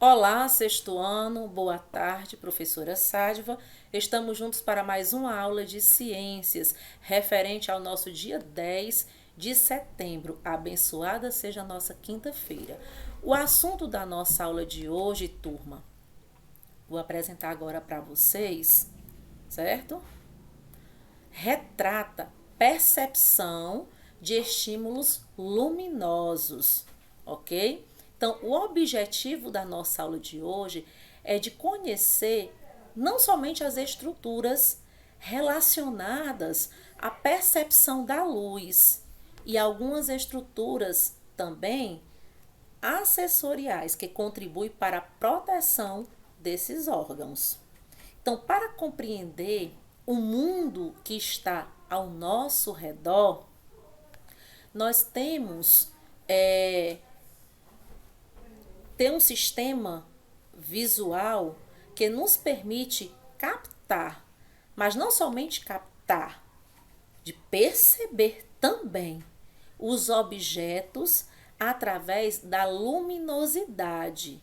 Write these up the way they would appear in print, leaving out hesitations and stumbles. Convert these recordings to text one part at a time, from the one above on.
Olá, sexto ano, boa tarde, professora Sádva. Estamos juntos para mais uma aula de ciências, referente ao nosso dia 10 de setembro. Abençoada seja a nossa quinta-feira. O assunto da nossa aula de hoje, turma, vou apresentar agora para vocês, certo? Retrata percepção de estímulos luminosos, ok? Então, o objetivo da nossa aula de hoje é de conhecer não somente as estruturas relacionadas à percepção da luz e algumas estruturas também acessoriais que contribuem para a proteção desses órgãos. Então, para compreender o mundo que está ao nosso redor, nós temos ter um sistema visual que nos permite captar, mas não somente captar, de perceber também os objetos através da luminosidade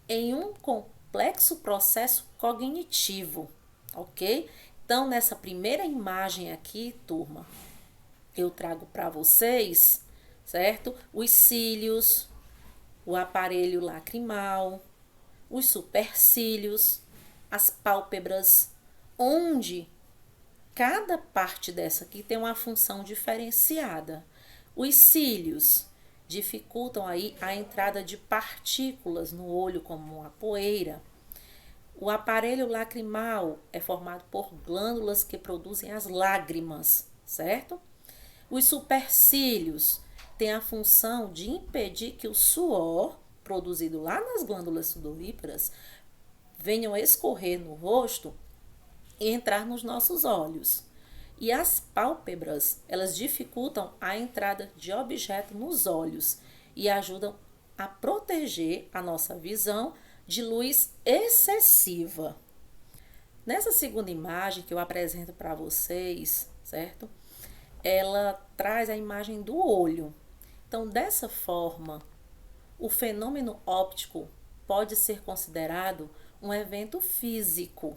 em um complexo processo cognitivo, ok? Então, nessa primeira imagem aqui, turma, eu trago para vocês, certo? Os cílios, o aparelho lacrimal, os supercílios, as pálpebras, onde cada parte dessa aqui tem uma função diferenciada. Os cílios dificultam aí a entrada de partículas no olho, como a poeira. O aparelho lacrimal é formado por glândulas que produzem as lágrimas, certo? Os supercílios têm a função de impedir que o suor produzido lá nas glândulas sudoríparas venham escorrer no rosto e entrar nos nossos olhos. E as pálpebras, elas dificultam a entrada de objeto nos olhos e ajudam a proteger a nossa visão de luz excessiva. Nessa segunda imagem que eu apresento para vocês, certo? Ela traz a imagem do olho. Então, dessa forma, o fenômeno óptico pode ser considerado um evento físico,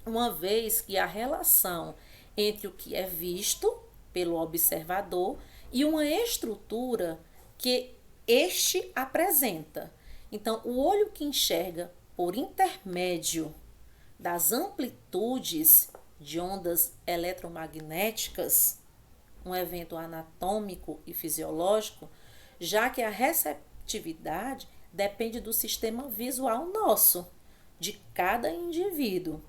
uma vez que a relação entre o que é visto pelo observador e uma estrutura que este apresenta. Então, o olho que enxerga por intermédio das amplitudes de ondas eletromagnéticas, um evento anatômico e fisiológico, já que a receptividade depende do sistema visual nosso, de cada indivíduo,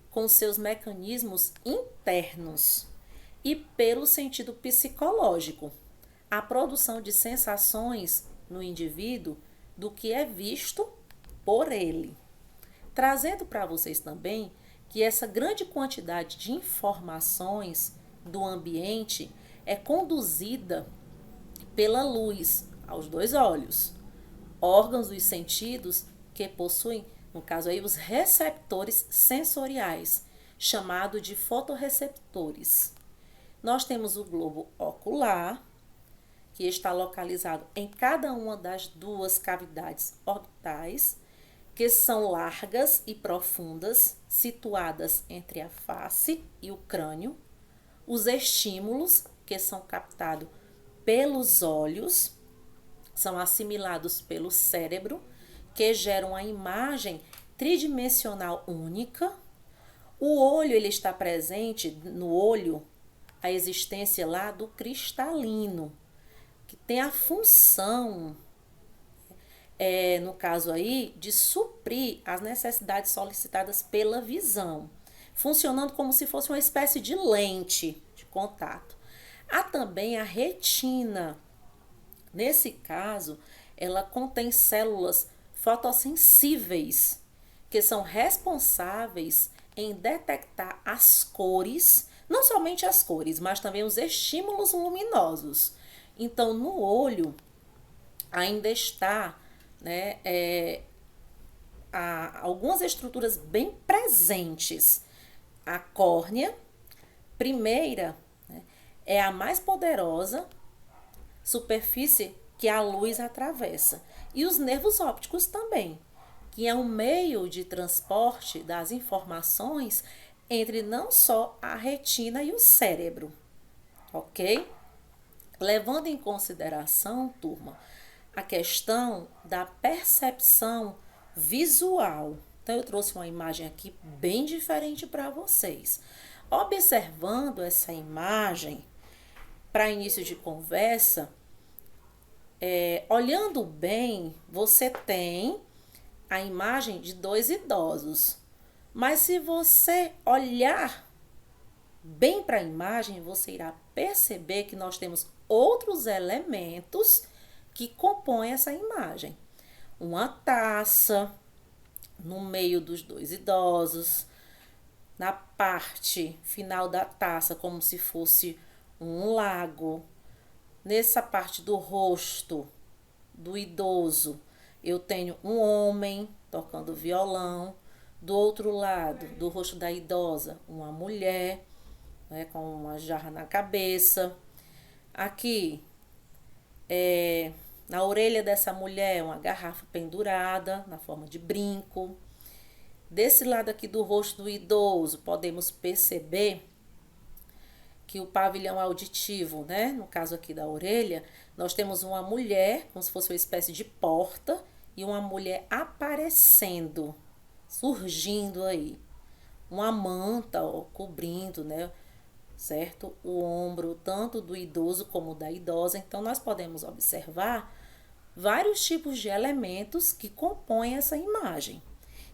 com seus mecanismos internos, e pelo sentido psicológico, a produção de sensações no indivíduo do que é visto por ele. Trazendo para vocês também que essa grande quantidade de informações do ambiente é conduzida pela luz aos dois olhos, órgãos dos sentidos que possuem, no caso aí, os receptores sensoriais, chamado de fotorreceptores. Nós temos o globo ocular, que está localizado em cada uma das duas cavidades orbitais, que são largas e profundas, situadas entre a face e o crânio. Os estímulos, que são captados pelos olhos, são assimilados pelo cérebro, que geram a imagem tridimensional única. O olho, ele está presente no olho, a existência lá do cristalino, que tem a função, no caso aí, de suprir as necessidades solicitadas pela visão, funcionando como se fosse uma espécie de lente de contato. Há também a retina. Nesse caso, ela contém células fotossensíveis, que são responsáveis em detectar as cores, não somente as cores, mas também os estímulos luminosos. Então, no olho ainda está, algumas estruturas bem presentes. A córnea, primeira, é a mais poderosa superfície que a luz atravessa. E os nervos ópticos também, que é um meio de transporte das informações entre não só a retina e o cérebro, ok? Levando em consideração, turma, a questão da percepção visual. Então, eu trouxe uma imagem aqui bem diferente para vocês. Observando essa imagem, para início de conversa, olhando bem, você tem a imagem de dois idosos. Mas se você olhar bem para a imagem, você irá perceber que nós temos outros elementos que compõem essa imagem. Uma taça no meio dos dois idosos, na parte final da taça, como se fosse um lago. Nessa parte do rosto do idoso, eu tenho um homem tocando violão. Do outro lado do rosto da idosa, uma mulher, né, com uma jarra na cabeça. Aqui, na orelha dessa mulher, uma garrafa pendurada na forma de brinco. Desse lado aqui do rosto do idoso, podemos perceber que o pavilhão auditivo, né, no caso aqui da orelha, nós temos uma mulher, como se fosse uma espécie de porta, e uma mulher aparecendo, surgindo aí. Uma manta, ó, cobrindo, né, certo? O ombro, tanto do idoso como da idosa. Então, nós podemos observar vários tipos de elementos que compõem essa imagem.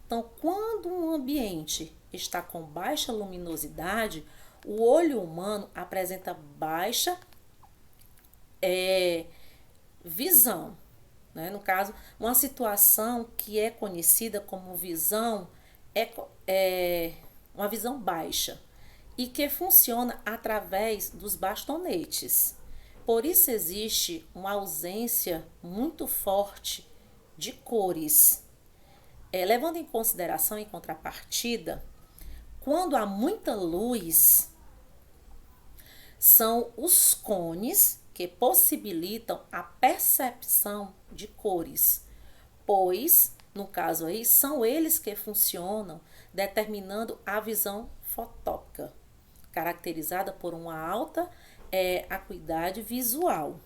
Então, quando um ambiente está com baixa luminosidade, o olho humano apresenta baixa visão. Né? No caso, uma situação que é conhecida como visão é uma visão baixa e que funciona através dos bastonetes. Por isso existe uma ausência muito forte de cores. Levando em consideração, em contrapartida, quando há muita luz, são os cones que possibilitam a percepção de cores, pois, no caso aí, são eles que funcionam determinando a visão fotópica, caracterizada por uma alta acuidade visual.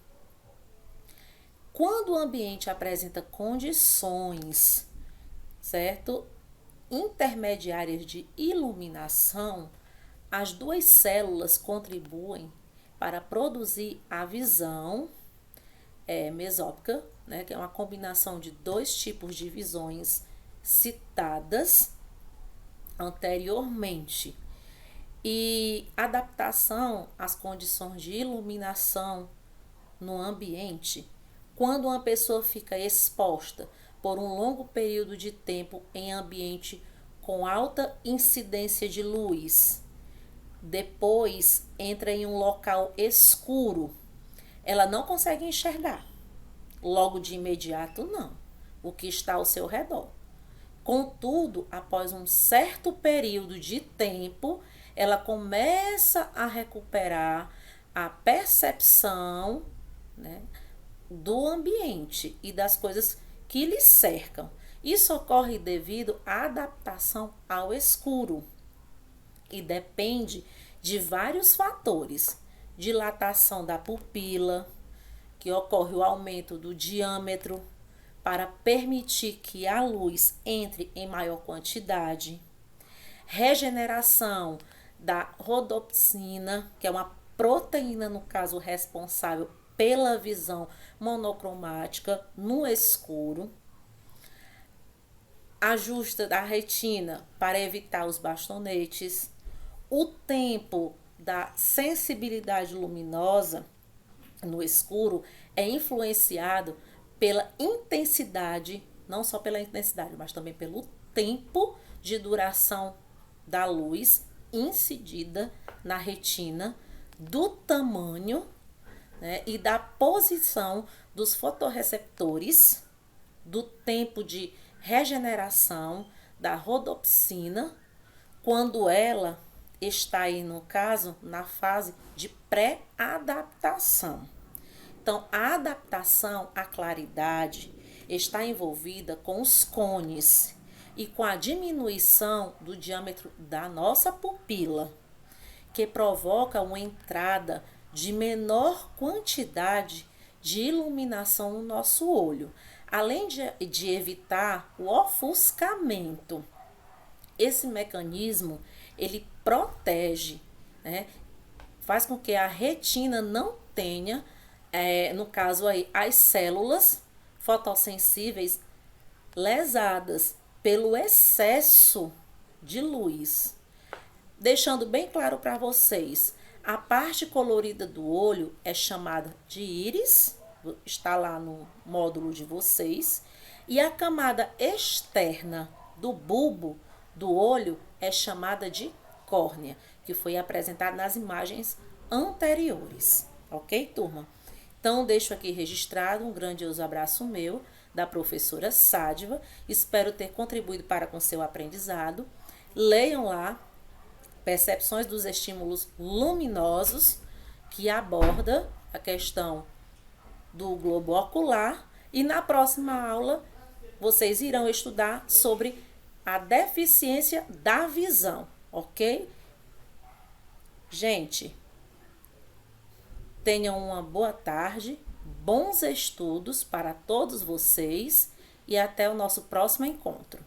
Quando o ambiente apresenta condições, certo, intermediárias de iluminação, as duas células contribuem para produzir a visão mesópica, né, que é uma combinação de dois tipos de visões citadas anteriormente. E adaptação às condições de iluminação no ambiente. Quando uma pessoa fica exposta por um longo período de tempo em ambiente com alta incidência de luz, depois entra em um local escuro, ela não consegue enxergar logo de imediato, não, o que está ao seu redor. Contudo, após um certo período de tempo, ela começa a recuperar a percepção, né, do ambiente e das coisas que lhe cercam. Isso ocorre devido à adaptação ao escuro e depende de vários fatores. Dilatação da pupila, que ocorre o aumento do diâmetro para permitir que a luz entre em maior quantidade. Regeneração da rodopsina, que é uma proteína, no caso, responsável pela visão monocromática no escuro. Ajuste da retina para evitar os bastonetes. O tempo da sensibilidade luminosa no escuro é influenciado pela intensidade, não só pela intensidade, mas também pelo tempo de duração da luz incidida na retina, do tamanho, né, e da posição dos fotorreceptores, do tempo de regeneração da rodopsina, quando ela está aí, no caso, na fase de pré-adaptação. Então, a adaptação à claridade está envolvida com os cones e com a diminuição do diâmetro da nossa pupila, que provoca uma entrada de menor quantidade de iluminação no nosso olho, além de evitar o ofuscamento. Esse mecanismo, ele protege, né? Faz com que a retina não tenha, no caso aí, as células fotossensíveis lesadas pelo excesso de luz. Deixando bem claro para vocês, a parte colorida do olho é chamada de íris, está lá no módulo de vocês, e a camada externa do bulbo do olho é chamada de córnea, que foi apresentada nas imagens anteriores. Ok, turma? Então, deixo aqui registrado um grandioso abraço meu, da professora Sádiva. Espero ter contribuído para com seu aprendizado. Leiam lá Percepções dos Estímulos Luminosos, que aborda a questão do globo ocular. E na próxima aula, vocês irão estudar sobre a deficiência da visão, ok? Gente, tenham uma boa tarde, bons estudos para todos vocês e até o nosso próximo encontro.